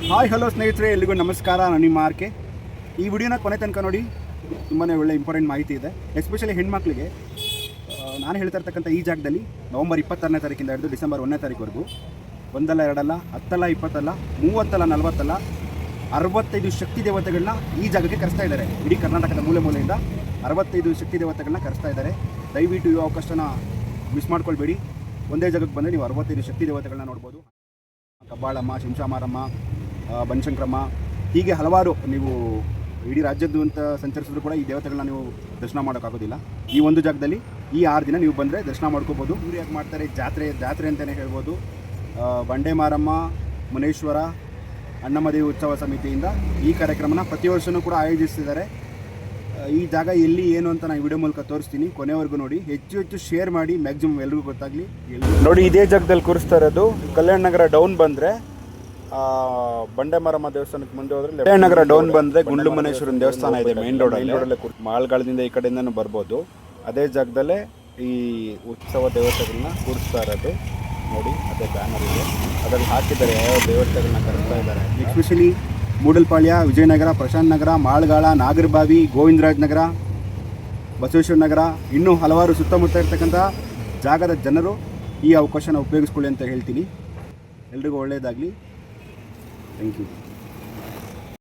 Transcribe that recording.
Hi hello ಸ್ನೇಹಿತರೆ, ಎಲ್ಲಿಗೂ ನಮಸ್ಕಾರ. ನಾನು ನಿಮ್ಮ ಆರ್ಕೆ. ಈ ವಿಡಿಯೋನ ಕೊನೆ ತನಕ ನೋಡಿ, ತುಂಬಾ ಒಳ್ಳೆ ಇಂಪಾರ್ಟೆಂಟ್ ಮಾಹಿತಿ ಇದೆ. ಎಸ್ಪೆಷಲಿ ಹೆಣ್ಮಕ್ಳಿಗೆ ನಾನು ಹೇಳ್ತಾ ಇರ್ತಕ್ಕಂಥ ಈ ಜಾಗದಲ್ಲಿ ನವಂಬರ್ 26ನೇ ತಾರೀಕಿಂದ ಹಿಡಿದು ಡಿಸೆಂಬರ್ 1ನೇ ತಾರೀಕುವರೆಗೂ ಒಂದಲ್ಲ ಎರಡಲ್ಲ 10 ಅಲ್ಲ 20 ಅಲ್ಲ 30 ಅಲ್ಲ 40 ಅಲ್ಲ 65 ಶಕ್ತಿ ದೇವತೆಗಳನ್ನ ಈ ಜಾಗಕ್ಕೆ ಕರೆಸ್ತಾ ಇದ್ದಾರೆ. ಇಡೀ ಕರ್ನಾಟಕದ ಮೂಲೆಯಿಂದ 65 ಶಕ್ತಿ ದೇವತೆಗಳನ್ನ ಕರೆಸ್ತಾ ಇದ್ದಾರೆ. ದಯವಿಟ್ಟು ಈ ಅವಕಾಶನ ಮಿಸ್ ಮಾಡ್ಕೊಳ್ಬೇಡಿ. ಒಂದೇ ಜಾಗಕ್ಕೆ ಬಂದರೆ ನೀವು 65 ಶಕ್ತಿ ದೇವತೆಗಳನ್ನ ನೋಡ್ಬೋದು. ಕಬ್ಬಾಳಮ್ಮ, ಶಿಂಶಾಮಾರಮ್ಮ, ಬನಶಂಕರಮ್ಮ, ಹೀಗೆ ಹಲವಾರು ನೀವು ಇಡೀ ರಾಜ್ಯದ್ದು ಅಂತ ಸಂಚರಿಸಿದ್ರು ಕೂಡ ಈ ದೇವತೆಗಳನ್ನ ನೀವು ದರ್ಶನ ಮಾಡೋಕ್ಕಾಗೋದಿಲ್ಲ. ಈ ಒಂದು ಜಾಗದಲ್ಲಿ ಈ 6 ದಿನ ನೀವು ಬಂದರೆ ದರ್ಶನ ಮಾಡ್ಕೋಬೋದು. ಇವ್ರು ಯಾಕೆ ಮಾಡ್ತಾರೆ, ಜಾತ್ರೆ ಅಂತಲೇ ಹೇಳ್ಬೋದು. ಬಂಡೆ ಮಾರಮ್ಮ, ಮುನೇಶ್ವರ, ಅಣ್ಣಮದೇವಿ ಉತ್ಸವ ಸಮಿತಿಯಿಂದ ಈ ಕಾರ್ಯಕ್ರಮನ ಪ್ರತಿ ವರ್ಷವೂ ಕೂಡ ಆಯೋಜಿಸ್ತಿದ್ದಾರೆ. ಈ ಜಾಗ ಎಲ್ಲಿ ಏನು ಅಂತ ನಾನು ವಿಡಿಯೋ ಮೂಲಕ ತೋರಿಸ್ತೀನಿ. ಕೊನೆವರೆಗೂ ನೋಡಿ, ಹೆಚ್ಚು ಶೇರ್ ಮಾಡಿ, ಮ್ಯಾಕ್ಸಿಮಮ್ ಎಲ್ರಿಗೂ ಗೊತ್ತಾಗಲಿ. ನೋಡಿ, ಇದೇ ಜಾಗದಲ್ಲಿ ಕೂರಿಸ್ತಾ ಇರೋದು. ಕಲ್ಯಾಣ ನಗರ ಡೌನ್ ಬಂದರೆ ಬಂಡೆ ಮಾರಮ್ಮ ದೇವಸ್ಥಾನಕ್ಕೆ ಮುಂದೆ ಹೋದ್ರೆ, ಕಲ್ಯಾಣ ನಗರ ಡೌನ್ ಬಂದರೆ ಗುಂಡ್ಲು ಮನೇಶ್ವರನ ದೇವಸ್ಥಾನ ಇದೆ ಮೇನ್ ರೋಡಲ್ಲೇ. ಮಾಲ್ಗಳಿಂದ ಈ ಕಡೆಯಿಂದ ಬರ್ಬೋದು. ಅದೇ ಜಾಗದಲ್ಲೇ ಈ ಉತ್ಸವ ದೇವತೆಗಳನ್ನ ಕೂರಿಸ್ತಾ ಇರೋದು. ನೋಡಿ, ಅದೇ ಬ್ಯಾನರ್ ಇದೆ, ಅದರಲ್ಲಿ ಹಾಕಿದ್ದಾರೆ ಯಾವ ದೇವತೆಗಳನ್ನ ಕರೆಸ್ತಾ ಇದ್ದಾರೆ. ಎಸ್ಪೆಷಲಿ ಮೂಡಲ್ಪಾಳ್ಯ, ವಿಜಯನಗರ, ಪ್ರಶಾಂತ್ ನಗರ, ಮಾಳ್ಗಾಳ, ನಾಗರಬಾವಿ, ಗೋವಿಂದರಾಜ್ ನಗರ, ಬಸವೇಶ್ವರ ನಗರ, ಇನ್ನೂ ಹಲವಾರು ಸುತ್ತಮುತ್ತ ಇರ್ತಕ್ಕಂಥ ಜಾಗದ ಜನರು ಈ ಅವಕಾಶನ ಉಪಯೋಗಿಸ್ಕೊಳ್ಳಿ ಅಂತ ಹೇಳ್ತೀನಿ. ಎಲ್ರಿಗೂ ಒಳ್ಳೆಯದಾಗಲಿ. Thank you.